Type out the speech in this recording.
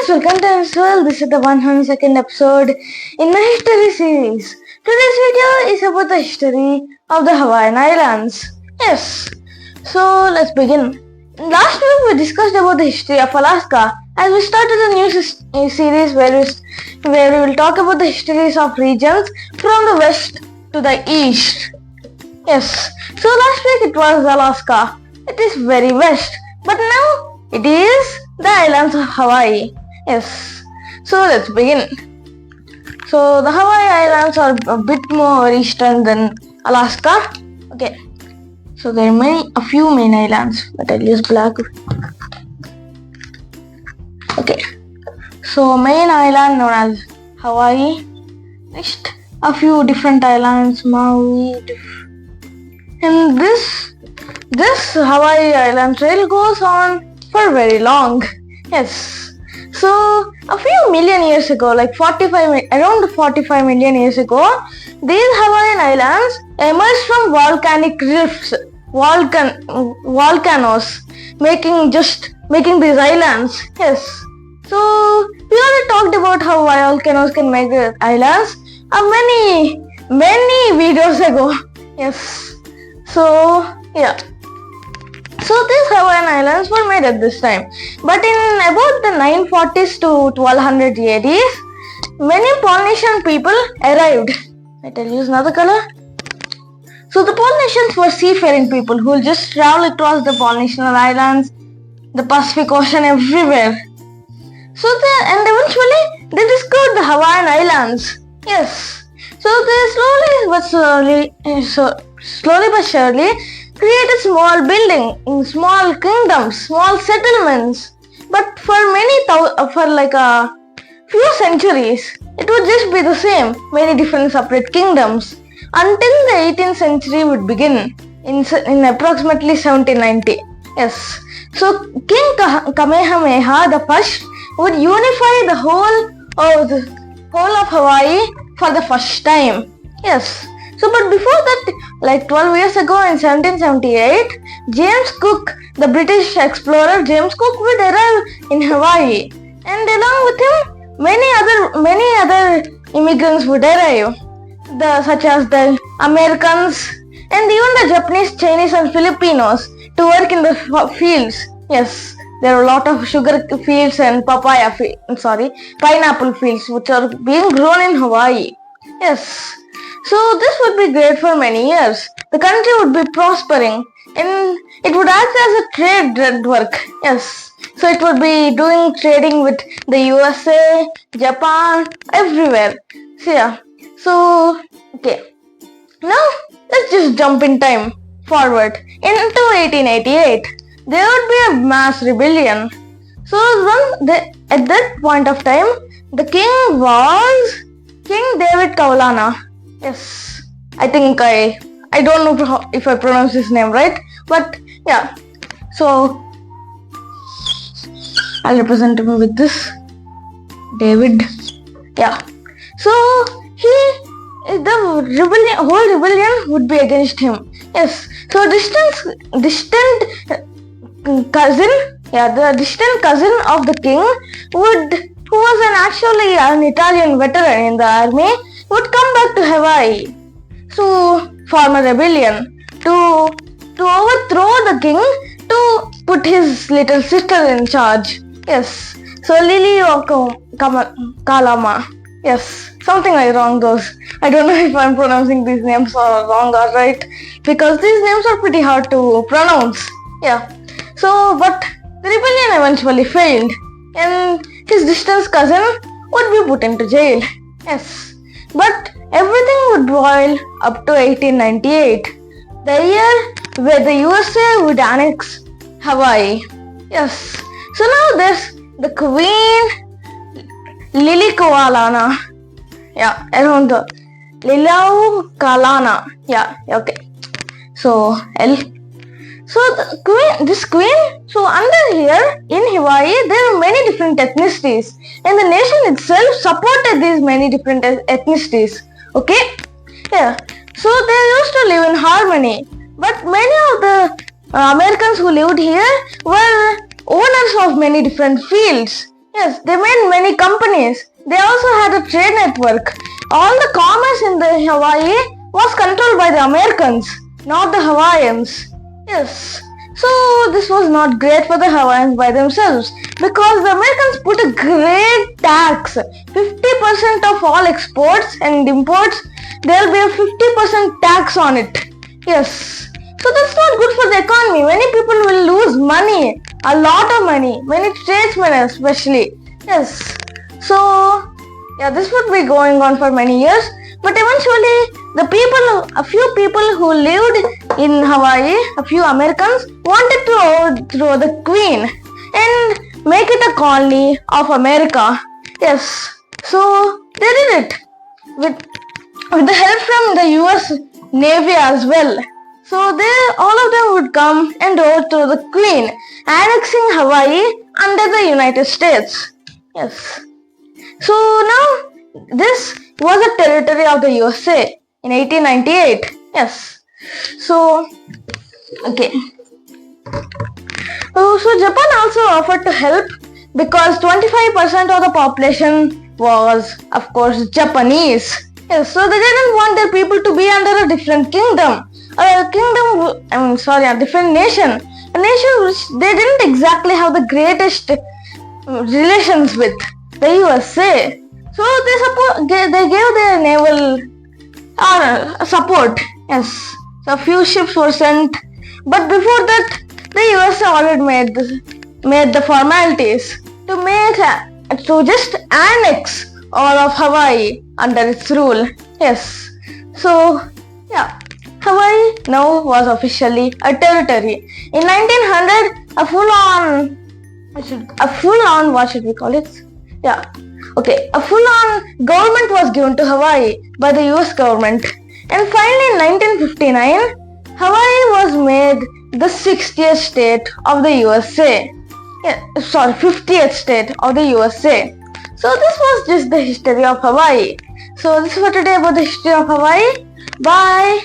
welcome to well. This is the 102nd episode in my history series. Today's video is about the history of the Hawaiian Islands. Yes, so let's begin. Last week we discussed about the history of Alaska as we started a new series where we will talk about the histories of regions from the west to the east. Yes, so last week it was Alaska. It is very west, but now it is the islands of Hawaii. Yes, so let's begin. So the Hawaii Islands are a bit more eastern than Alaska. Okay, so there are a few main islands, but I'll use black. Okay, so main island known as Hawaii. Next, a few different islands, Maui. And this Hawaii Island trail goes on for very long. Yes. So a few million years ago, around 45 million years ago, these Hawaiian Islands emerged from volcanic rifts, volcanoes, making these islands. Yes. So we already talked about how volcanoes can make the islands many videos ago. Yes. So yeah. So these Hawaiian Islands were made at this time. But in about the 940s to 1200 ADs, many Polynesian people arrived. I'll use another color. So the Polynesians were seafaring people who will just travel across the Polynesian Islands, the Pacific Ocean, everywhere. So eventually they discovered the Hawaiian Islands. Yes. So they slowly but surely created small buildings, small kingdoms, small settlements. But for a few centuries, it would just be the same, many different separate kingdoms, until the 18th century would begin in approximately 1790. Yes. So King Kamehameha the First would unify the whole of Hawaii for the first time. Yes. So, but before that, 12 years ago in 1778, James Cook, the British explorer James Cook, would arrive in Hawaii, and along with him, many other immigrants would arrive, such as the Americans and even the Japanese, Chinese, and Filipinos to work in the fields. Yes, there are a lot of sugar fields and pineapple fields which are being grown in Hawaii. Yes. So this would be great for many years. The country would be prospering and it would act as a trade network. Yes. So it would be doing trading with the USA, Japan, everywhere. So yeah. So okay. Now let's just jump in time forward into 1888. There would be a mass rebellion. So at that point of time, the king was King David Kaulana. Yes, I think I don't know if I pronounce his name right, but yeah. So I'll represent him with this David. Yeah. So the whole rebellion would be against him. Yes. So distant cousin of the king who was an Italian veteran in the army, would come back to Hawaii to form a rebellion to overthrow the king, to put his little sister in charge. Yes. So Lily of Kalama. Yes. Something like wrong goes. I don't know if I'm pronouncing these names wrong or right, because these names are pretty hard to pronounce. Yeah. So but the rebellion eventually failed and his distant cousin would be put into jail. Yes. But everything would boil up to 1898, the year where the USA would annex Hawaii. Yes. So now there's the Queen Liliuokalani. Yeah, around the Liliuokalani. Yeah, okay. So this queen, so under here in Hawaii, there are many different ethnicities, and the nation itself supported these many different ethnicities. Okay? Yeah. So they used to live in harmony, but many of the Americans who lived here were owners of many different fields. Yes, they made many companies. They also had a trade network. All the commerce in the Hawaii was controlled by the Americans, not the Hawaiians. Yes. So this was not great for the Hawaiians by themselves because the Americans put a great tax. 50% of all exports and imports, there will be a 50% tax on it. Yes. So that's not good for the economy. Many people will lose money, a lot of money, many tradesmen especially. Yes. So yeah, this would be going on for many years. But eventually, a few people who lived in Hawaii, a few Americans, wanted to overthrow the Queen and make it a colony of America. Yes. So they did it with the help from the US Navy as well. So all of them would come and overthrow the Queen, annexing Hawaii under the United States. Yes. So now this was a territory of the USA in 1898. Yes. So okay. So Japan also offered to help because 25% of the population was, of course, Japanese. Yes. So they didn't want their people to be under a different kingdom. A different nation. A nation which they didn't exactly have the greatest relations with, the USA. So they gave their naval support. Yes. So a few ships were sent. But before that, the USA already made the formalities to just annex all of Hawaii under its rule. Yes. So yeah. Hawaii now was officially a territory. In 1900, a full-on, what should we call it? Yeah. Okay, a full-on government was given to Hawaii by the US government. And finally in 1959, Hawaii was made the 60th state of the USA. 50th state of the USA. So this was just the history of Hawaii. So this is for today about the history of Hawaii. Bye.